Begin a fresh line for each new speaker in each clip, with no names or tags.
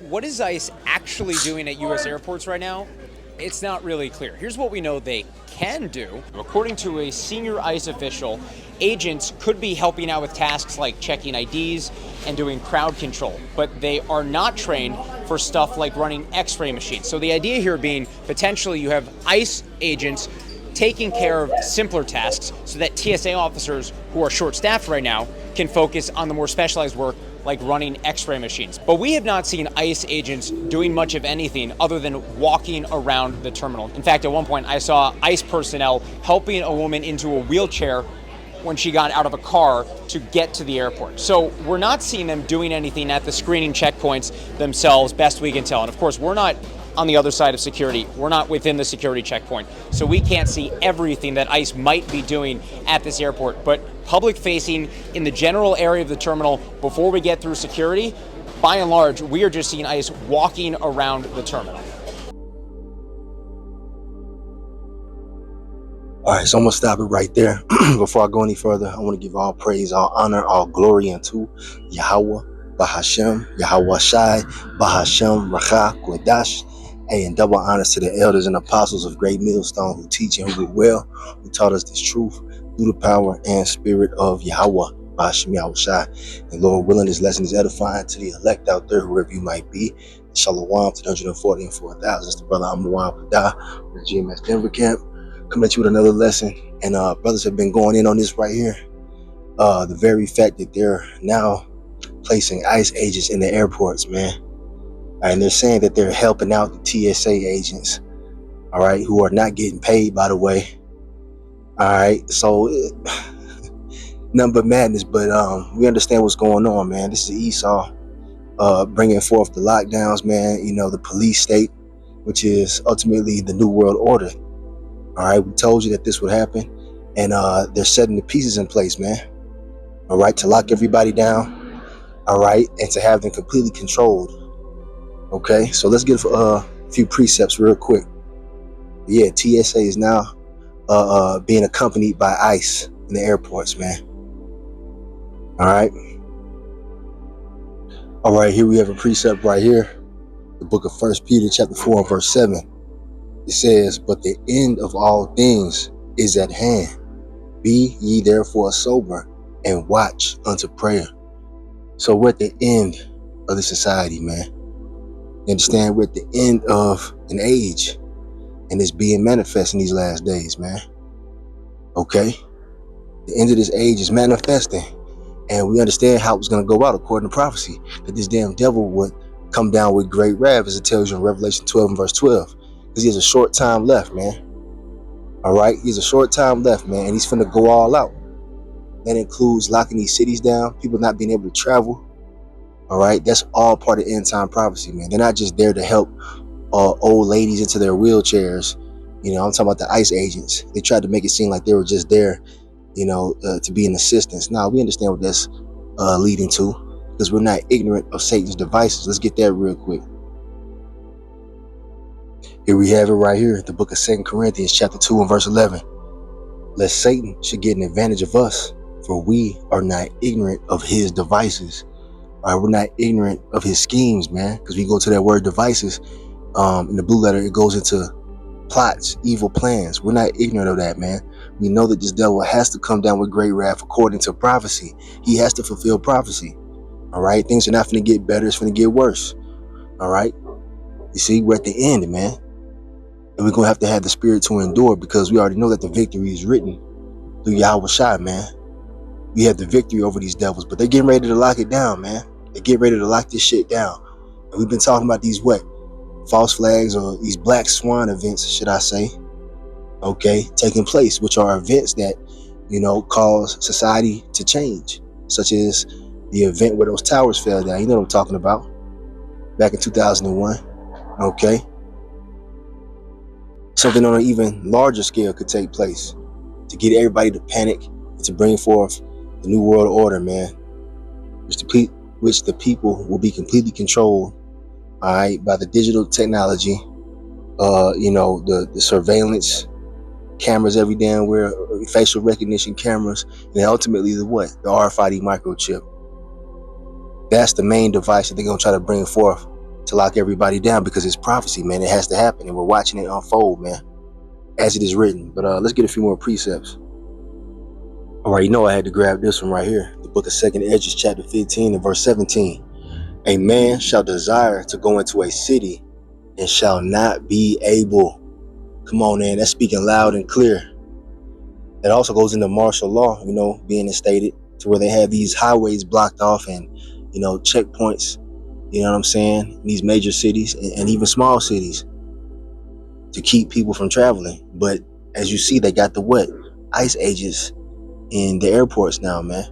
What is ICE actually doing at U.S. airports right now? It's not really clear. Here's what we know they can do. According to a senior ICE official, agents could be helping out with tasks like checking IDs and doing crowd control, but they are not trained for stuff like running x-ray machines. So the idea here being potentially you have ICE agents taking care of simpler tasks so that TSA officers who are short-staffed right now can focus on the more specialized work like running x-ray machines. But we have not seen ICE agents doing much of anything other than walking around the terminal. In fact, at one point I saw ICE personnel helping a woman into a wheelchair when she got out of a car to get to the airport. So we're not seeing them doing anything at the screening checkpoints themselves, best we can tell. And of course, we're not on the other side of security. We're not within the security checkpoint. So we can't see everything that ICE might be doing at this airport. But public facing in the general area of the terminal before we get through security, by and large, we are just seeing ICE walking around the terminal.
All right, so I'm gonna stop it right there. Before I go any further, I want to give all praise, all honor, all glory unto Yahweh, Bahashem, Yahweh Shai, Bahashem, Racha, Kodash. Hey, and double honors to the elders and apostles of Great Millstone who teach and who did well, who taught us this truth through the power and spirit of Yahweh, Bahashem, Yahweh Shai. And Lord willing, this lesson is edifying to the elect out there, whoever you might be. Shalom to the 140 and 4,000. It's the brother Amawam Padah from the GMS Denver camp. Coming at you with another lesson, and brothers have been going in on this right here. The very fact that they're now placing ICE agents in the airports, man. And they're saying that they're helping out the TSA agents, all right, who are not getting paid, by the way. All right, so nothing but madness, but we understand what's going on, man. This is Esau bringing forth the lockdowns, man. You know, the police state, which is ultimately the New World Order. All right, we told you that this would happen, and they're setting the pieces in place, man. All right, to lock everybody down, all right, and to have them completely controlled. Okay, so let's get a few precepts real quick. Yeah, TSA is now being accompanied by ICE in the airports, man. All right, here we have a precept right here, the book of 1 Peter chapter 4 and verse 7. It says, but the end of all things is at hand. Be ye therefore sober and watch unto prayer. So we're at the end of the society, man. You understand? We're at the end of an age, and it's being manifest in these last days, man. Okay? The end of this age is manifesting, and we understand how it's going to go out according to prophecy, that this damn devil would come down with great wrath, as it tells you in Revelation 12 and verse 12. Because he has a short time left, man. All right, he has a short time left, man, and he's finna go all out. That includes locking these cities down, people not being able to travel. All right, that's all part of end time prophecy, man. They're not just there to help old ladies into their wheelchairs. You know, I'm talking about the ICE agents. They tried to make it seem like they were just there, you know, to be an assistance. Now, we understand what that's leading to, because we're not ignorant of Satan's devices. Let's get that real quick. Here we have it right here, the book of 2 Corinthians chapter 2 and verse 11. Lest Satan should get an advantage of us, for we are not ignorant of his devices. All right, we're not ignorant of his schemes, man, because we go to that word devices. In the blue letter, it goes into plots, evil plans. We're not ignorant of that, man. We know that this devil has to come down with great wrath according to prophecy. He has to fulfill prophecy. All right, things are not going to get better, it's going to get worse. All right, you see, we're at the end, man. And we're going to have the spirit to endure, because we already know that the victory is written through Yahweh Shai, man. We have the victory over these devils, but they're getting ready to lock it down, man. They're getting ready to lock this shit down. And we've been talking about these false flags, or these black swan events, should I say, okay, taking place, which are events that, you know, cause society to change, such as the event where those towers fell down. You know what I'm talking about, back in 2001, okay? Something on an even larger scale could take place to get everybody to panic and to bring forth the New World Order, man, which the people will be completely controlled, all right, by the digital technology, you know, the surveillance cameras every damn where, facial recognition cameras, and ultimately the RFID microchip. That's the main device that they're gonna try to bring forth to lock everybody down because it's prophecy, man. It has to happen, and we're watching it unfold, man, as it is written. But let's get a few more precepts. All right, you know I had to grab this one right here. The book of 2nd Esdras, chapter 15 and verse 17. A man shall desire to go into a city and shall not be able. Come on, man. That's speaking loud and clear. It also goes into martial law, being instated to where they have these highways blocked off and, checkpoints, you know what I'm saying, in these major cities and even small cities to keep people from traveling. But as you see, they got the ICE agents in the airports now, man.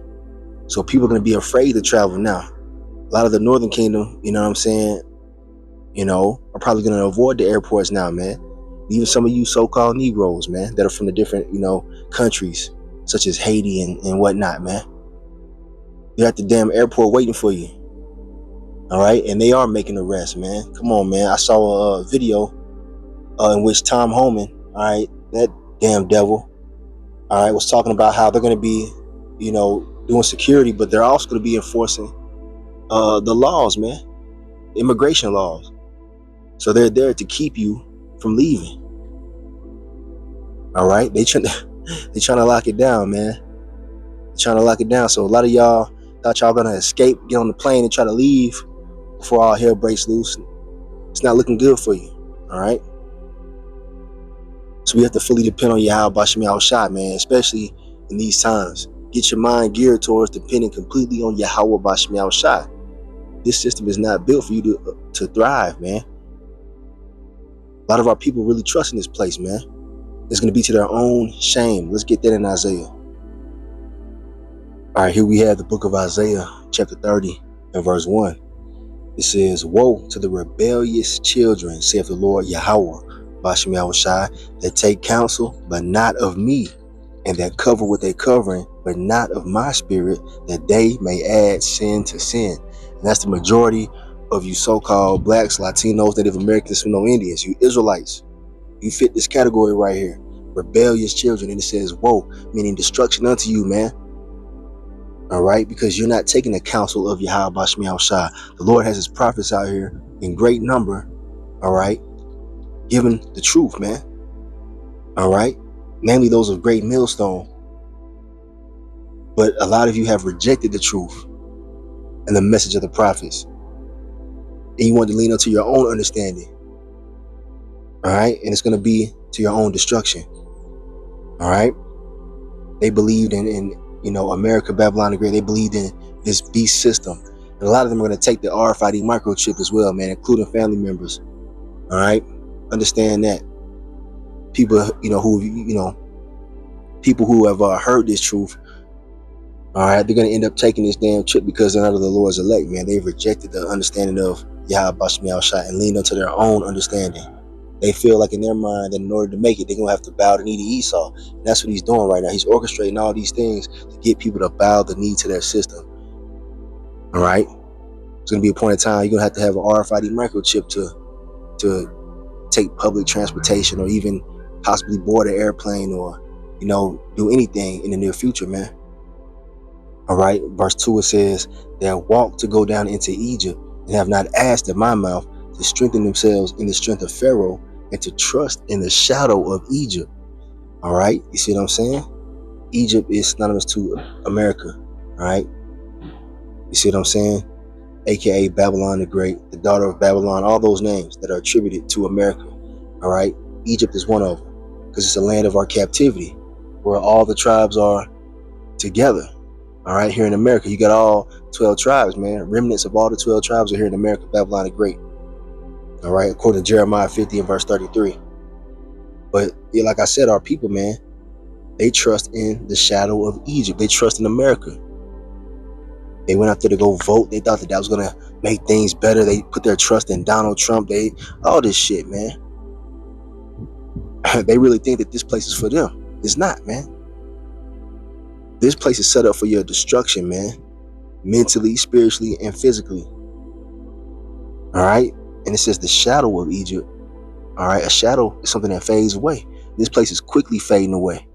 So people are going to be afraid to travel now. A lot of the Northern Kingdom, you know what I'm saying, are probably going to avoid the airports now, man. Even some of you so-called Negroes, man, that are from the different, countries, such as Haiti and whatnot, man. They're at the damn airport waiting for you. All right? And they are making arrests, man. Come on, man. I saw a video in which Tom Homan, all right, that damn devil, all right, was talking about how they're going to be, doing security, but they're also going to be enforcing the laws, man, immigration laws. So they're there to keep you from leaving. All right, they trying to lock it down, man. They're trying to lock it down. So a lot of y'all thought y'all gonna escape, get on the plane, and try to leave before all hell breaks loose. It's not looking good for you. All right. So we have to fully depend on Yahweh Bashim Yahushua, man, especially in these times. Get your mind geared towards depending completely on Yahweh Bashim Yahushua. This system is not built for you to thrive, man. A lot of our people really trust in this place, man. It's going to be to their own shame. Let's get that in Isaiah. All right, here we have the book of Isaiah, chapter 30 and verse 1. It says, "Woe to the rebellious children, saith the Lord Yahweh, Bashim Yahushai, that take counsel, but not of me, and that cover with a covering, but not of my spirit, that they may add sin to sin." And that's the majority of you so-called blacks, Latinos, Native Americans, no Indians, you Israelites. You fit this category right here. Rebellious children. And it says, woe, meaning destruction unto you, man. All right? Because you're not taking the counsel of Yahweh Bashim Yahushua. The Lord has his prophets out here in great number. All right? Giving the truth, man. All right? Namely those of great millstone. But a lot of you have rejected the truth and the message of the prophets. And you want to lean onto your own understanding. All right? And it's going to be to your own destruction. All right? They believed in America, Babylon the Great. They believed in this beast system. And a lot of them are going to take the RFID microchip as well, man, including family members. All right? Understand that. People, people who have heard this truth, all right, they're going to end up taking this damn chip because they're not of the Lord's elect, man. They've rejected the understanding of Yahweh Bashim Yahushua and leaned onto their own understanding. They feel like in their mind that in order to make it, they're going to have to bow the knee to Esau. And that's what he's doing right now. He's orchestrating all these things to get people to bow the knee to their system. All right? It's going to be a point in time you're going to have an RFID microchip to take public transportation or even possibly board an airplane or, do anything in the near future, man. All right? Verse 2, it says, "They walk to go down into Egypt and have not asked at my mouth to strengthen themselves in the strength of Pharaoh and to trust in the shadow of Egypt." All right, you see what I'm saying? Egypt is synonymous to America. All right, you see what I'm saying? AKA Babylon the Great, the daughter of Babylon, all those names that are attributed to America. All right, Egypt is one of them because it's a land of our captivity where all the tribes are together. All right, here in America, you got all 12 tribes, man. Remnants of all the 12 tribes are here in America, Babylon the Great. All right, according to Jeremiah 50 and verse 33. But yeah, like I said, our people, man, they trust in the shadow of Egypt. They trust in America. They went out there to go vote. They thought that was going to make things better. They put their trust in Donald Trump. All this shit, man. They really think that this place is for them. It's not, man. This place is set up for your destruction, man. Mentally, spiritually, and physically. All right? And it says the shadow of Egypt. All right? A shadow is something that fades away. This place is quickly fading away.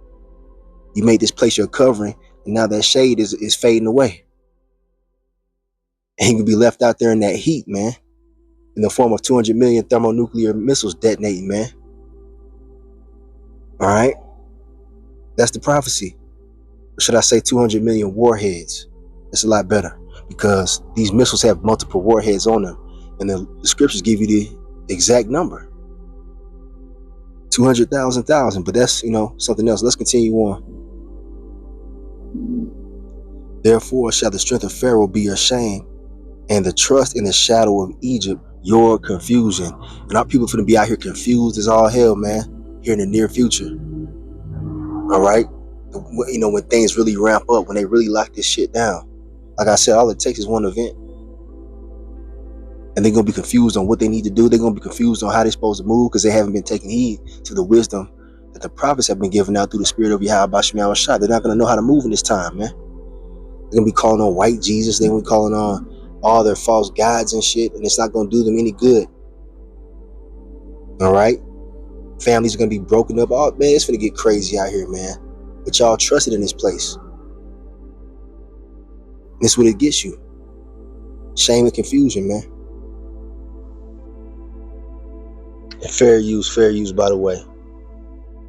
You made this place your covering, and now that shade is fading away. And you can be left out there in that heat, man. in the form of 200 million thermonuclear missiles detonating, man. All right, that's the prophecy. Or should I say 200 million warheads? It's a lot better because these missiles have multiple warheads on them, and the scriptures give you the exact number, 200,000. But that's something else. Let's continue on. Therefore shall the strength of Pharaoh be your shame, and the trust in the shadow of Egypt your confusion. And our people finna be out here confused as all hell, man, here in the near future. All right, when things really ramp up, when they really lock this shit down. Like I said, all it takes is one event, and they're gonna be confused on what they need to do. They're gonna be confused on how they're supposed to move because they haven't been taking heed to the wisdom that the prophets have been giving out through the spirit of Yahweh Bashim Yahushua. They're not gonna know how to move in this time, man. They're gonna be calling on white Jesus. They're gonna be calling on all their false gods and shit, and it's not gonna do them any good. All right, families are gonna be broken up. Oh man, it's gonna get crazy out here, man. But y'all trusted in this place. This what it gets you. Shame and confusion, man. And fair use, by the way.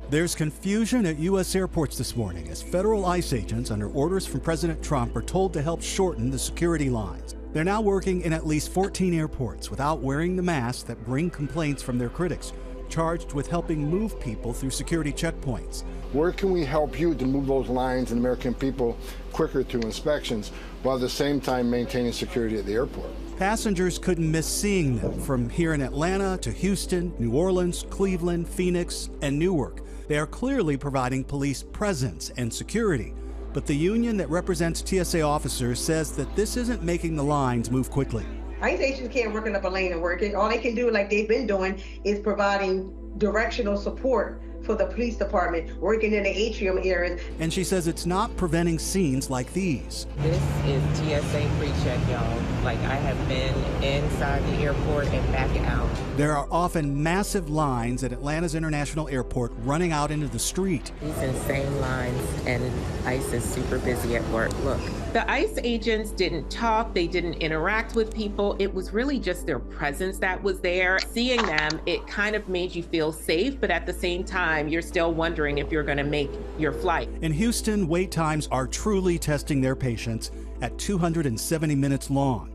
There's confusion at U.S. airports this morning as federal ICE agents under orders from President Trump are told to help shorten the security lines. They're now working in at least 14 airports without wearing the masks that bring complaints from their critics, charged with helping move people through security checkpoints.
Where can we help you to move those lines and American people quicker through inspections while at the same time maintaining security at the airport?
Passengers couldn't miss seeing them from here in Atlanta to Houston, New Orleans, Cleveland, Phoenix, and Newark. They are clearly providing police presence and security. But the union that represents TSA officers says that this isn't making the lines move quickly.
ICE agents can't work in up a lane and work it. All they can do, like they've been doing, is providing directional support for the police department, working in the atrium areas.
And she says it's not preventing scenes like these.
This is TSA pre-check, y'all. Like, I have been inside the airport and back out.
There are often massive lines at Atlanta's International Airport running out into the street.
These insane lines, and ICE is super busy at work. Look, the ICE agents didn't talk, they didn't interact with people. It was really just their presence that was there. Seeing them, it kind of made you feel safe, but at the same time, you're still wondering if you're gonna make your flight.
In Houston, wait times are truly testing their patience at 270 minutes long.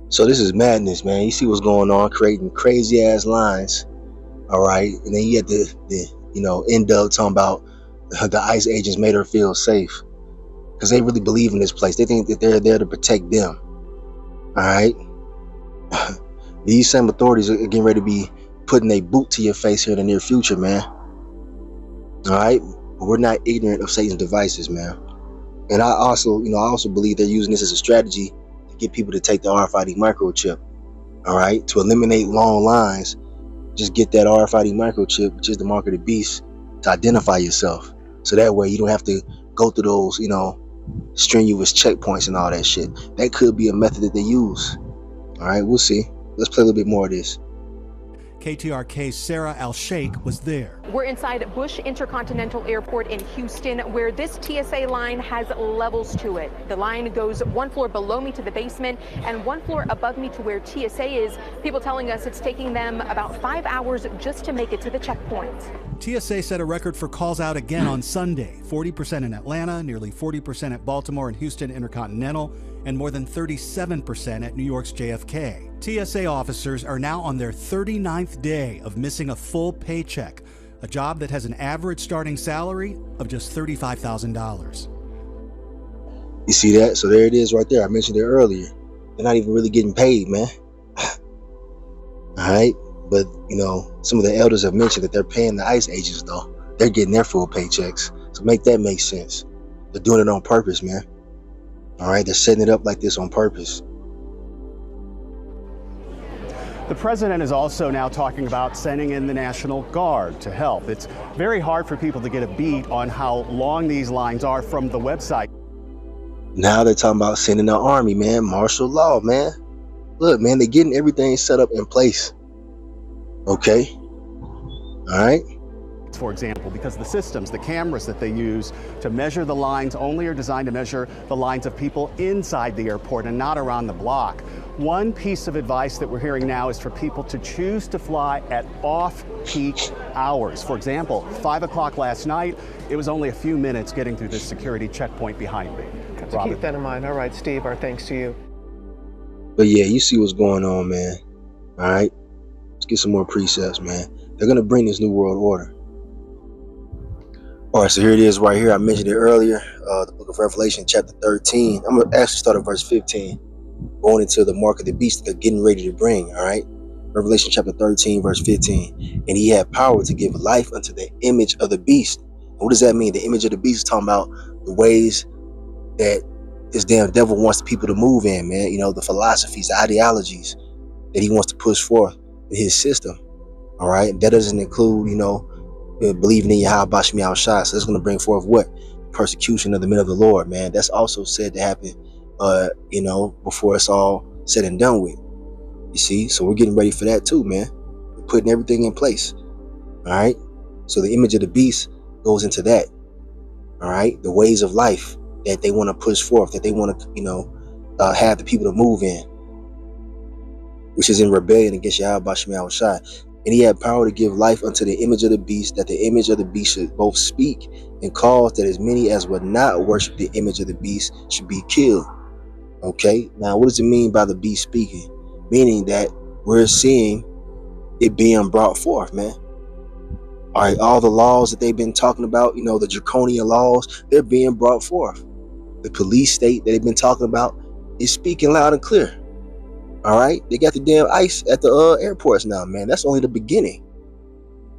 So this is madness, man. You see what's going on, creating crazy ass lines. All right, and then you get the N-Dub talking about the ICE agents made her feel safe because they really believe in this place. They think that they're there to protect them. All right, these same authorities are getting ready to be putting a boot to your face here in the near future, man. All right, but we're not ignorant of Satan's devices, man. And I also believe they're using this as a strategy to get people to take the RFID microchip. All right, to eliminate long lines, just get that RFID microchip, which is the mark of the beast, to identify yourself. So that way you don't have to go through those, strenuous checkpoints and all that shit. That could be a method that they use. All right, we'll see. Let's play a little bit more of this.
KTRK's Sarah Al-Sheikh was there.
We're inside Bush Intercontinental Airport in Houston, where this TSA line has levels to it. The line goes one floor below me to the basement and one floor above me to where TSA is. People telling us it's taking them about 5 hours just to make it to the checkpoint.
TSA set a record for calls out again on Sunday. 40% in Atlanta, nearly 40% at Baltimore and Houston Intercontinental, and more than 37% at New York's JFK. TSA officers are now on their 39th day of missing a full paycheck, a job that has an average starting salary of just $35,000.
You see that? So there it is right there. I mentioned it earlier. They're not even really getting paid, man. All right. But, some of the elders have mentioned that they're paying the ICE agents, though. They're getting their full paychecks. So make that make sense. They're doing it on purpose, man. All right. They're setting it up like this on purpose.
The president is also now talking about sending in the National Guard to help. It's very hard for people to get a beat on how long these lines are from the website.
Now they're talking about sending the army, man. Martial law, man. Look, man, they're getting everything set up in place. Okay. All right.
for example, because the systems, the cameras that they use to measure the lines only are designed to measure the lines of people inside the airport and not around the block. One piece of advice that we're hearing now is for people to choose to fly at off-peak hours. For example, 5 o'clock last night, it was only a few minutes getting through this security checkpoint behind me.
So keep that in mind. All right, Steve, our thanks to you.
But yeah, you see what's going on, man. All right, let's get some more precepts, man. They're gonna bring this new world order. All right, so here it is right here. I mentioned it earlier, the book of Revelation, chapter 13. I'm gonna actually start at verse 15, going into the mark of the beast they're getting ready to bring. All right, Revelation chapter 13, verse 15. And he had power to give life unto the image of the beast. And what does that mean? The image of the beast is talking about the ways that this damn devil wants the people to move in, man. You know, the philosophies, the ideologies that he wants to push forth in his system. All right, that doesn't include, you know, believing in Yahweh Bashmi Al-Shai. So that's going to bring forth what? Persecution of the men of the Lord, man. That's also said to happen, you know, before it's all said and done with. You see, so we're getting ready for that too, man. We're putting everything in place. All right, so the image of the beast goes into that. All right, the ways of life that they want to push forth, that they want to, you know, have the people to move in, which is in rebellion against Yahweh Bashmi Al-Shai. And he had power to give life unto the image of the beast, that the image of the beast should both speak and cause that as many as would not worship the image of the beast should be killed. Okay, now what does it mean by the beast speaking? Meaning that we're seeing it being brought forth, man. All right, all the laws that they've been talking about, you know, the draconian laws, they're being brought forth. The police state that they've been talking about is speaking loud and clear. All right, they got the damn ICE at the airports now, man. That's only the beginning.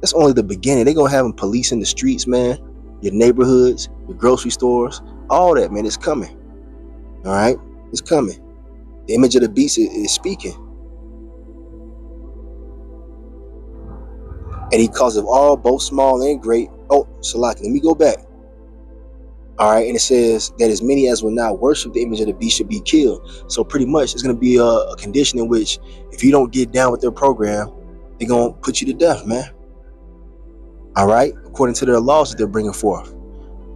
That's only the beginning. They're gonna have them police in the streets, man. Your neighborhoods, your grocery stores, all that, man. It's coming. All right, it's coming. The image of the beast is speaking. And he calls of all, both small and great. Oh, Salaki, let me go back. All right, and it says that as many as will not worship the image of the beast should be killed. So pretty much it's going to be a condition in which if you don't get down with their program, they're going to put you to death, man. All right, according to their laws that they're bringing forth.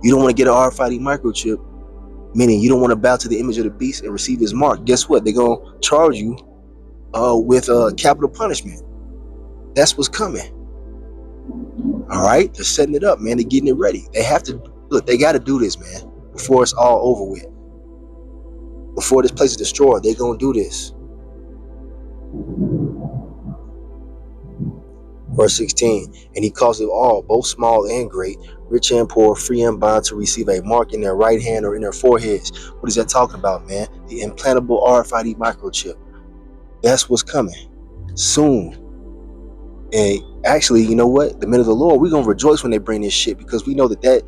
You don't want to get an RFID microchip, meaning you don't want to bow to the image of the beast and receive his mark. Guess what? They're going to charge you with capital punishment. That's what's coming. All right, they're setting it up, man. They're getting it ready. They have to. Look, they got to do this, man, before it's all over with. Before this place is destroyed, they're going to do this. Verse 16, and he caused it all, both small and great, rich and poor, free and bond, to receive a mark in their right hand or in their foreheads. What is that talking about, man? The implantable RFID microchip. That's what's coming soon. And actually, you know what? The men of the Lord, we're going to rejoice when they bring this shit, because we know that that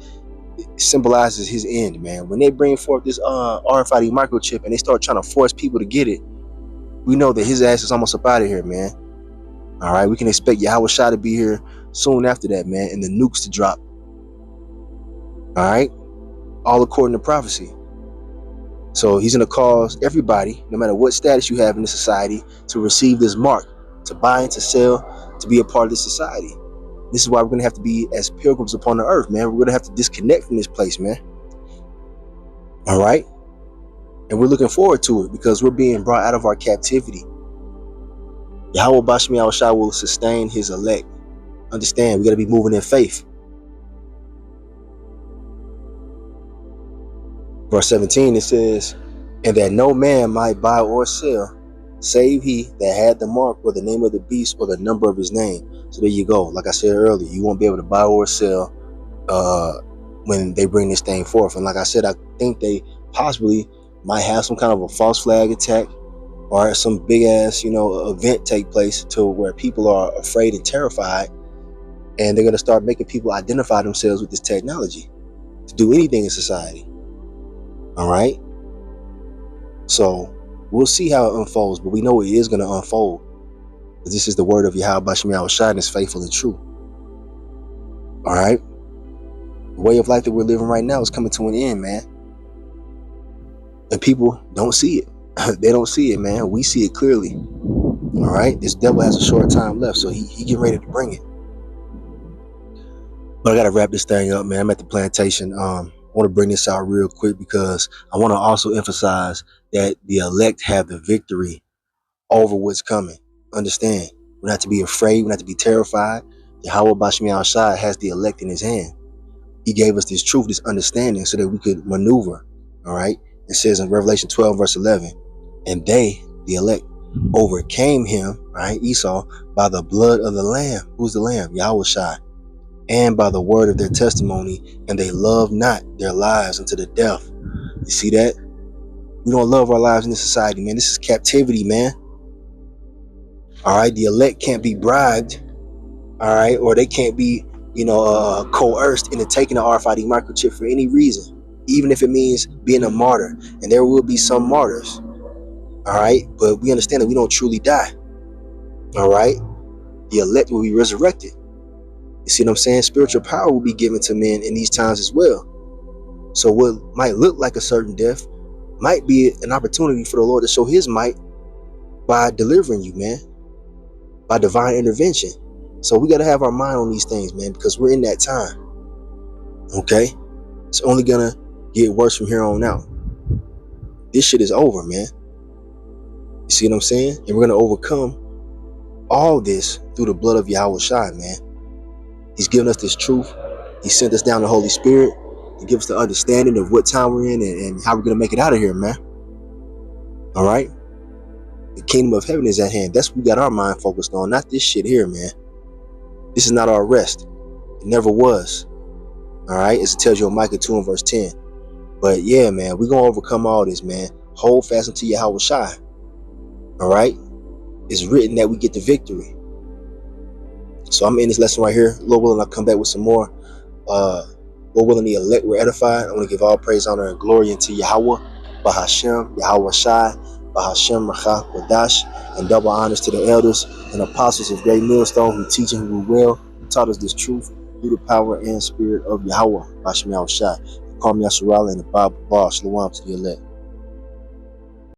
symbolizes his end, man. When they bring forth this RFID microchip and they start trying to force people to get it, we know that his ass is almost up out of here, man. All right, we can expect Yahweh Shai to be here soon after that, man, and the nukes to drop. All right, all according to prophecy. So he's going to cause everybody, no matter what status you have in the society, to receive this mark, to buy and to sell, to be a part of this society. This is why we're going to have to be as pilgrims upon the earth, man. We're going to have to disconnect from this place, man. All right? And we're looking forward to it because we're being brought out of our captivity. Yahweh Bashmi Al-Shai will sustain his elect. Understand, we got to be moving in faith. Verse 17, it says, and that no man might buy or sell, save he that had the mark or the name of the beast or the number of his name. So there you go. Like I said earlier, you won't be able to buy or sell when they bring this thing forth. And like I said, I think they possibly might have some kind of a false flag attack or some big ass, you know, event take place to where people are afraid and terrified, and they're going to start making people identify themselves with this technology to do anything in society. All right. So we'll see how it unfolds, but we know it is going to unfold. But this is the word of Yahweh Bashmi Al-Shai, and it's faithful and true. All right. The way of life that we're living right now is coming to an end, man. And people don't see it. They don't see it, man. We see it clearly. All right. This devil has a short time left, so he getting ready to bring it. But I gotta wrap this thing up, man. I'm at the plantation. I want to bring this out real quick because I want to also emphasize that the elect have the victory over what's coming. Understand? We don't have to be afraid. We don't have to be terrified. Yahweh Bashmi Al-Shai has the elect in his hand. He gave us this truth, this understanding, so that we could maneuver. All right. It says in Revelation 12, verse 11, and they, the elect, overcame him, right, Esau, by the blood of the Lamb. Who's the Lamb? Yahweh Shai. And by the word of their testimony, and they love not their lives unto the death. You see that? We don't love our lives in this society, man. This is captivity, man. All right, the elect can't be bribed, all right, or they can't be, coerced into taking the RFID microchip for any reason, even if it means being a martyr. And there will be some martyrs, all right, but we understand that we don't truly die, all right. The elect will be resurrected. You see what I'm saying? Spiritual power will be given to men in these times as well. So what might look like a certain death might be an opportunity for the Lord to show his might by delivering you, man, by divine intervention. So we got to have our mind on these things, man, because we're in that time. Okay? It's only going to get worse from here on out. This shit is over, man. You see what I'm saying? And we're going to overcome all this through the blood of Yahweh Shai, man. He's given us this truth. He sent us down the Holy Spirit to give us the understanding of what time we're in and how we're going to make it out of here, man. All right? The kingdom of heaven is at hand. That's what we got our mind focused on, not this shit here, man. This is not our rest. It never was. All right? As it tells you in Micah 2 and verse 10. But yeah, man, we're going to overcome all this, man. Hold fast unto Yahweh Shai. All right? It's written that we get the victory. So I'm in this lesson right here. Lord willing, I'll come back with some more. Lord willing, the elect were edified. I want to give all praise, honor, and glory unto Yahweh, Bahashem, Yahweh Shai, Bahashem, Racha, Kodash, and double honors to the elders and apostles of Great Millstone who teach and who will taught us this truth through the power and spirit of Yahweh, Bashmi Al-Shai. Call me Yasharala in the Bible bar. Shalom to the elect.